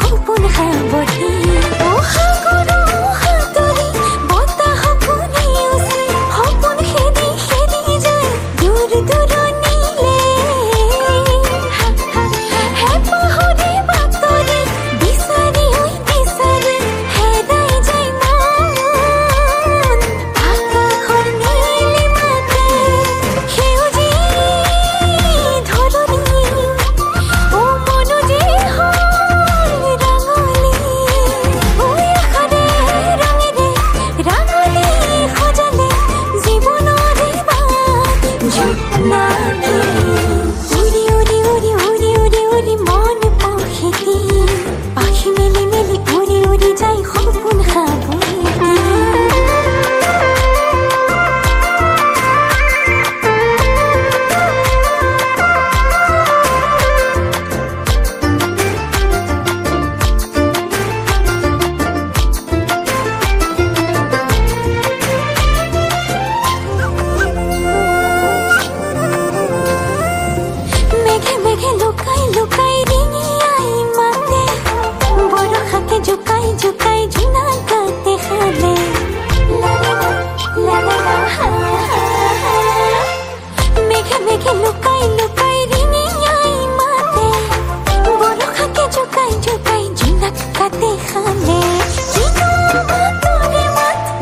সপোন সাৱধি সাগৰো সাঁতৰি বতাহ কোনে উচি সপোন খেদি খেদি যায় দূৰ দূৰণিলে হেঁপাহৰে বাতৰি বিচাৰি বিচাৰি হেৰাই যায় মন আকাশৰ নীলিমাতে সেউজী ধৰণী ও মনো যে হ'ল ৰাঙলী আশাৰে ৰঙেৰে ৰাঙলী সজালে জীৱনৰে বাট জোনাকী উৰি উৰি উৰি উৰি উৰি উৰি মন পখিতি পাখি মেলি মেলি উৰি উৰি যায় সপোন সাৱধি মেঘে মেঘে লুকাই লুকাই ৰিঙিয়াই মাতে বৰষাকে জোকাই জোকাই জোনাকাতে সালে লা লা লা লা হা হা হা মেঘে মেঘে লুকাই লুকাই ৰিঙিয়াই মাতে বৰষাকে জোকাই জোকাই জোনাকাতে সালে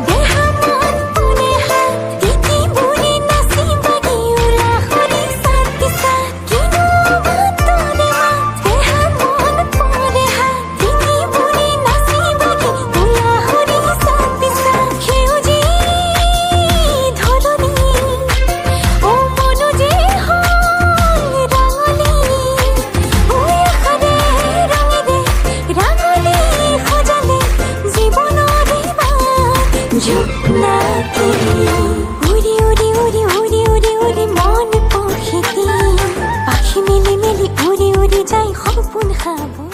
দেহা মন পৰে হাত তিতি বুঢ়ী নাচি বাগি উলা হৰি চাতি চাত কিনো মাতৰে মাত দেহা মন পৰে হাত তিতি বুঢ়ী নাচি বাগি উলা হৰি চাতি চাত সেউজী ধৰণী ও মনো যে হ'ল ৰাঙলী আশাৰে ৰঙেৰে ৰাঙলী সজালে জীৱনৰে বাট জোনাকী উৰি উৰি উৰি উৰি উৰি উৰি মন পখিতি পাখি মেলি মেলি উৰি উৰি যায় সপোন সাৱধি